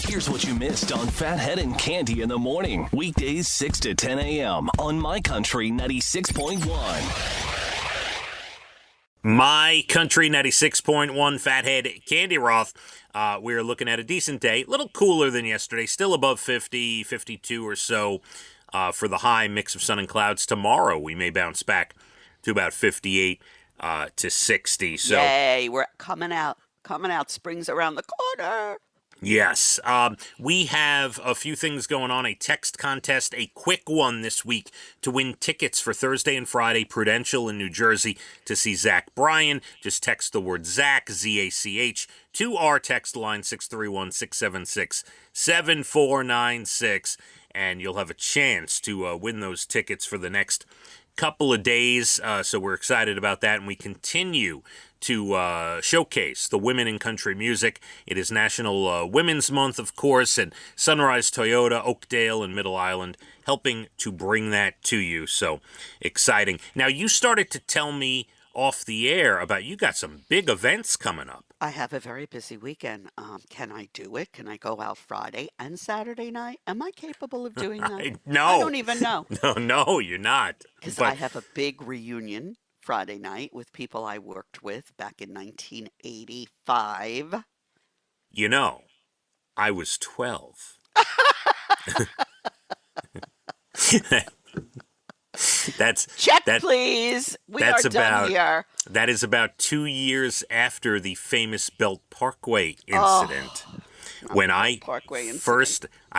Here's what you missed on Phathead and Cande in the morning. Weekdays 6 to 10 a.m. on My Country 96.1. My Country 96.1, Phathead, Cande Roth. We're looking at a decent day. A little cooler than yesterday. Still above 50, 52 or so for the high. Mix of sun and clouds. Tomorrow we may bounce back to about 58 to 60. So, yay, we're coming out. Spring's around the corner. Yes. We have a few things going on. A text contest, a quick one this week to win tickets for Thursday and Friday, Prudential in New Jersey, to see Zach Bryan. Just text the word Zach, Z-A-C-H, to our text line 631-676-7496, and you'll have a chance to win those tickets for the next couple of days. So we're excited about that, and we continue to showcase the women in country music. It is National Women's Month, of course, and Sunrise Toyota, Oakdale, and Middle Island helping to bring that to you. So exciting. Now, you started to tell me off the air about you got some big events coming up. I have a very busy weekend. Can I do it? Can I go out Friday and Saturday night? Am I capable of doing that? No. I don't even know. No, you're not. Because I have a big reunion Friday night with people I worked with back in 1985. You know, I was 12. Please. We are done here. That is about 2 years after the famous Belt Parkway incident. When I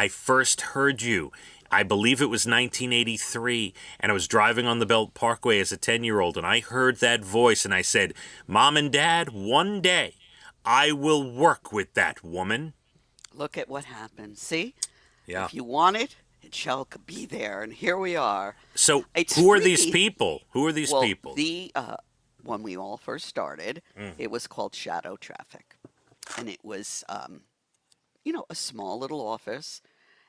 first heard you, I believe it was 1983, and I was driving on the Belt Parkway as a 10-year-old, and I heard that voice, and I said, Mom and Dad, one day I will work with that woman. Look at what happened. See? Yeah. If you want it, it shall be there, and here we are. So who are these people? When we all first started, it was called Shadow Traffic, and it was, a small little office.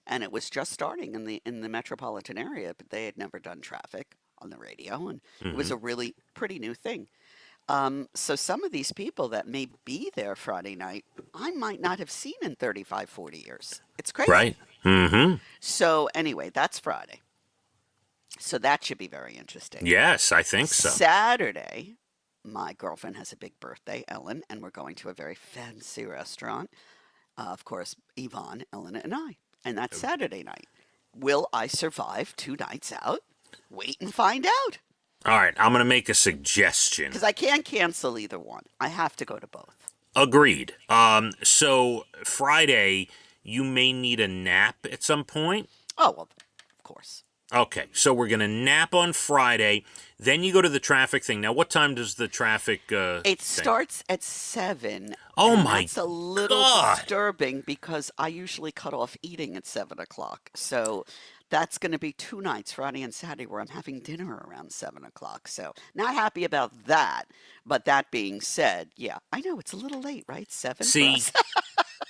And it was just starting in the metropolitan area, but they had never done traffic on the radio, and it was a really pretty new thing. So some of these people that may be there Friday night, I might not have seen in 35, 40 years. It's crazy. Right. Mm-hmm. So anyway, that's Friday. So that should be very interesting. Yes, I think so. Saturday, my girlfriend has a big birthday, Ellen, and we're going to a very fancy restaurant. Of course, Yvonne, Ellen, and I. And that's Saturday night. Will I survive 2 nights out? Wait and find out. All right, I'm going to make a suggestion. Because I can't cancel either one. I have to go to both. Agreed. So Friday, you may need a nap at some point. Oh, well, of course. Okay, so we're going to nap on Friday. Then you go to the traffic thing. Now, what time does the traffic It starts at 7. Oh, my God. That's a little disturbing because I usually cut off eating at 7 o'clock. So that's going to be 2 nights, Friday and Saturday, where I'm having dinner around 7 o'clock. So not happy about that. But that being said, yeah, I know it's a little late, right? 7 See,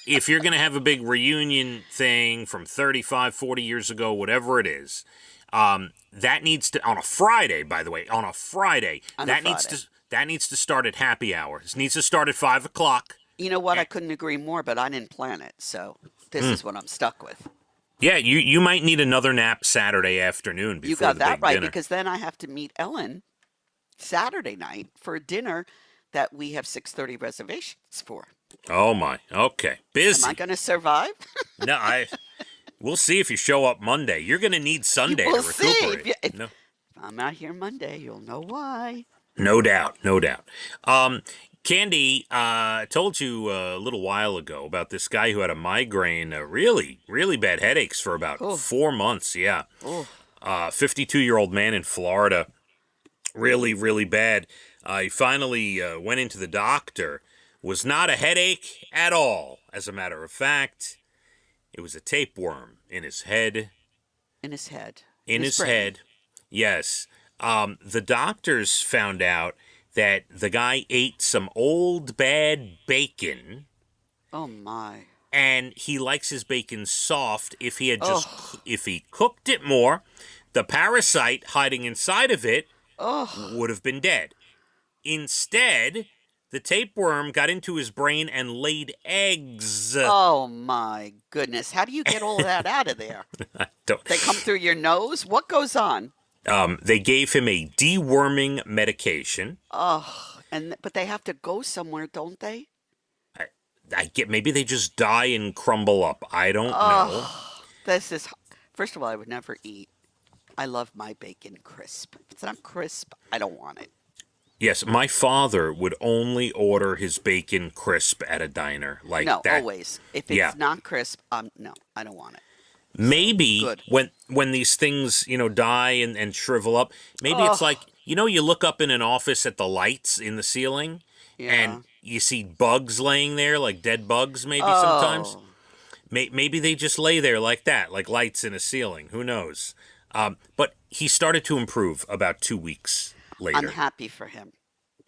if you're going to have a big reunion thing from 35, 40 years ago, whatever it is, that needs to, on a Friday, by the way, that needs to start at happy hour. It needs to start at 5 o'clock. You know what? I couldn't agree more, but I didn't plan it. So this is what I'm stuck with. Yeah, you might need another nap Saturday afternoon before you got the that big right, dinner. because then I have to meet Ellen Saturday night for a dinner that we have 6:30 reservations for. Oh, my. Okay. Busy. Am I going to survive? No, we'll see if you show up Monday. You're going to need Sunday to recuperate. If I'm not here Monday, you'll know why. No doubt. Cande, told you a little while ago about this guy who had a migraine, really, really bad headaches for about 4 months, yeah. 52-year-old man in Florida, really, really bad. He finally went into the doctor. Was not a headache at all, as a matter of fact. It was a tapeworm in his head. In his head. In his head, yes. The doctors found out that the guy ate some old bad bacon. Oh my. And he likes his bacon soft. If he cooked it more, the parasite hiding inside of it would have been dead. Instead, The tapeworm got into his brain and laid eggs. Oh my goodness. How do you get all that out of there? Don't- They come through your nose? What goes on? They gave him a deworming medication. Oh, but they have to go somewhere, don't they? I get maybe they just die and crumble up. I don't know. Oh, this is, first of all, I would never eat. I love my bacon crisp. If it's not crisp, I don't want it. Yes, my father would only order his bacon crisp at a diner like No, that. always. If it's not crisp, no, I don't want it. Maybe Good. when these things, die and shrivel up, maybe it's like, you look up in an office at the lights in the ceiling Yeah. and you see bugs laying there, like dead bugs maybe sometimes. Oh, Maybe they just lay there like that, like lights in a ceiling. Who knows? But he started to improve about 2 weeks later. I'm happy for him.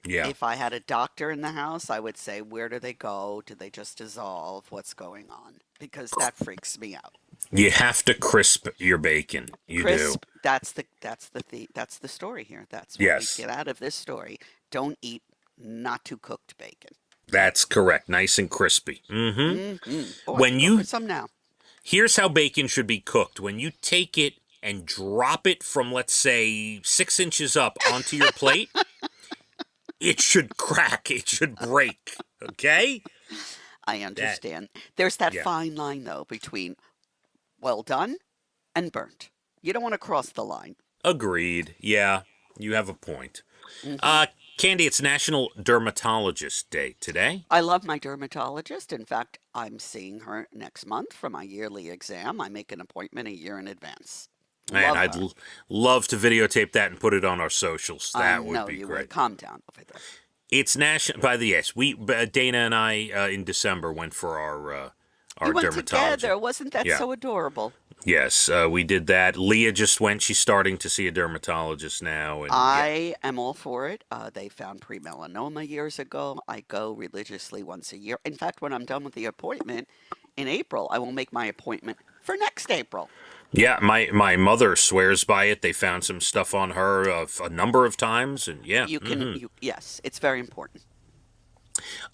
Yeah. If I had a doctor in the house, I would say, where do they go? Do they just dissolve? What's going on? Because that freaks me out. You have to crisp your bacon. You Crisp, do. that's the story here. That's what Yes. we get out of this story. Don't eat not too cooked bacon. That's correct. Nice and crispy. Oh, When I can you- go for some now. Here's how bacon should be cooked. When you take it and drop it from, let's say, 6 inches up onto your plate, it should crack. It should break. Okay? I understand. There's that Yeah. fine line though between well done and burnt. You don't want to cross the line. Agreed. Yeah, you have a point. Mm-hmm. Candy, it's National Dermatologist Day today. I love my dermatologist. In fact, I'm seeing her next month for my yearly exam. I make an appointment a year in advance. Man, Love I'd her. love to videotape that and put it on our socials. I That would know be you great. would. Calm down over there. It's national. By the yes, Dana and I in December went for our You went dermatologist. together. Wasn't that Yeah. so adorable? Yes, we did that. Leah just went. She's starting to see a dermatologist now, and I am all for it. They found pre-melanoma years ago. I go religiously once a year. In fact, when I'm done with the appointment in April, I will make my appointment for next April. yeah, my mother swears by it. They found some stuff on her a number of times, and yeah, You can, yes, it's very important.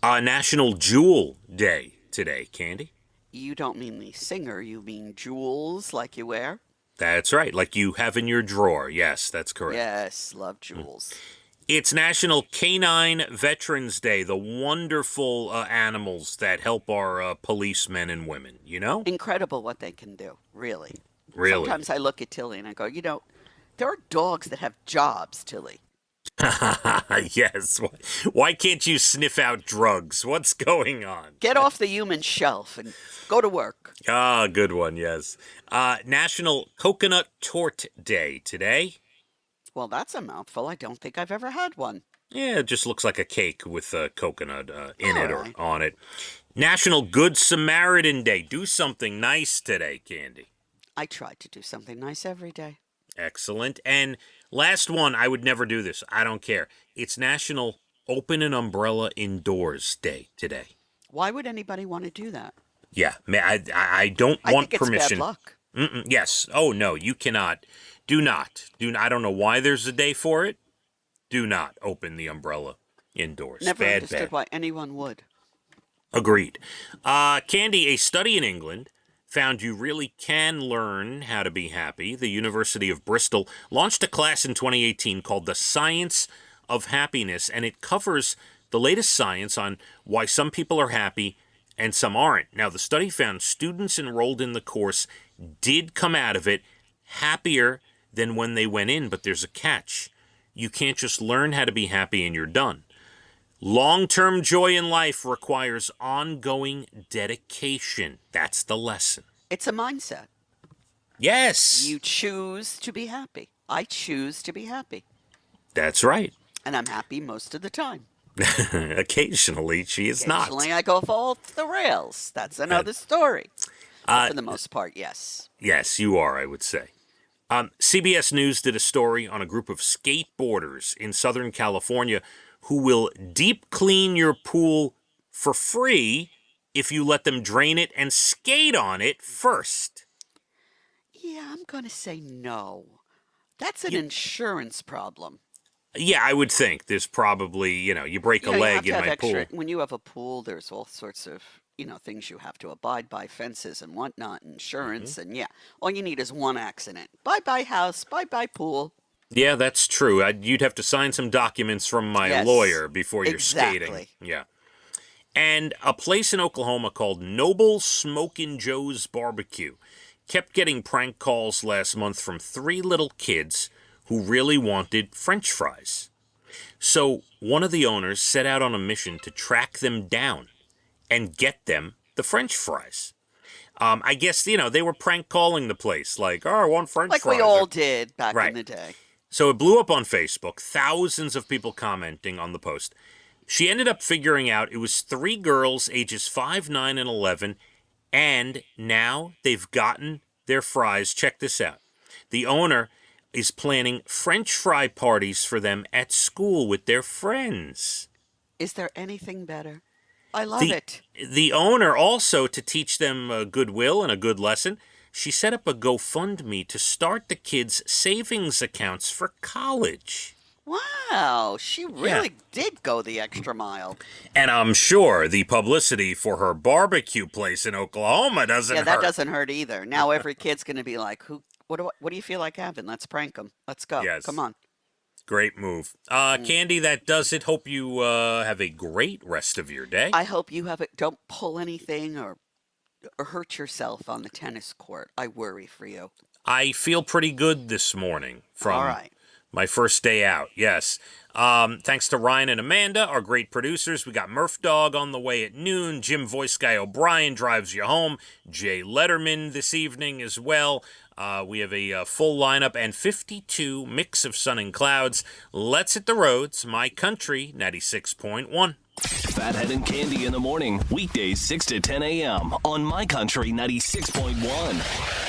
National Jewel Day today, Candy. You don't mean the singer, you mean jewels like you wear? That's right, like you have in your drawer. Yes, that's correct. Yes, love jewels. It's National Canine Veterans Day, the wonderful animals that help our policemen and women, Incredible what they can do, really. Really. Sometimes I look at Tilly and I go, there are dogs that have jobs, Tilly. Yes. Why can't you sniff out drugs? What's going on? Get off the human shelf and go to work. Ah, good one, yes. National Coconut Torte Day today. Well, that's a mouthful. I don't think I've ever had one. Yeah, it just looks like a cake with coconut in it or Alright. on it. National Good Samaritan Day. Do something nice today, Candy. I try to do something nice every day. Excellent. And last one, I would never do this. I don't care. It's National Open an Umbrella Indoors Day today. Why would anybody want to do that? Yeah, I don't I want think it's permission. bad luck. Yes. Oh, no, you cannot. Do not. I don't know why there's a day for it. Do not open the umbrella indoors. Never Bad, understood bad. why anyone would. Agreed. Candy, a study in England found you really can learn how to be happy. The University of Bristol launched a class in 2018 called The Science of Happiness, and it covers the latest science on why some people are happy and some aren't. Now, the study found students enrolled in the course did come out of it happier than when they went in, but there's a catch. You can't just learn how to be happy and you're done. Long-term joy in life requires ongoing dedication. That's the lesson. It's a mindset. Yes, You choose to be happy. I choose to be happy. that's right. And I'm happy most of the time. Occasionally, she is not. Occasionally I go off the rails. That's another story. But for the most part, yes. Yes, you are, I would say. CBS News did a story on a group of skateboarders in Southern California who will deep clean your pool for free if you let them drain it and skate on it first. Yeah, I'm going to say no. That's an insurance problem. Yeah, I would think there's probably, you break a You leg have to in have my pool. extra. When you have a pool, there's all sorts of, things you have to abide by, fences and whatnot, Hmm. insurance, and yeah, all you need is one accident. Bye bye house, bye bye pool. Yeah, that's true. You'd have to sign some documents from my Yes, lawyer before you're skating. exactly. Yeah. And a place in Oklahoma called Noble Smokin' Joe's Barbecue kept getting prank calls last month from three little kids who really wanted French fries. So one of the owners set out on a mission to track them down and get them the French fries. I guess, they were prank calling the place, like, oh, I want French Like we fries. all did back in Right. the day. So it blew up on Facebook, thousands of people commenting on the post. She ended up figuring out it was three girls ages 5, 9, and 11, and now they've gotten their fries. Check this out. The owner is planning French fry parties for them at school with their friends. Is there anything better? I love The, it. the owner also, to teach them goodwill and a good lesson, she set up a GoFundMe to start the kids' savings accounts for college. Wow, she Yeah. really did go the extra mile. And I'm sure the publicity for her barbecue place in Oklahoma doesn't Yeah, that hurt. doesn't hurt either. Now every kid's going to be like, "Who? What do you feel like having? Let's prank them. Let's go. Yes. Come on." Great move. Candy, that does it. Hope you have a great rest of your day. I hope you have it. Don't pull anything or hurt yourself on the tennis court. I worry for you. I feel pretty good this morning from All right. my first day out. Yes. Thanks to Ryan and Amanda, our great producers. We got Murph Dog on the way at noon. Jim Voice Guy O'Brien drives you home. Jay Letterman this evening as well. We have a full lineup and 52 mix of sun and clouds. Let's hit the roads. My Country 96.1. Phathead and Candy in the morning, weekdays 6 to 10 a.m. on My Country 96.1.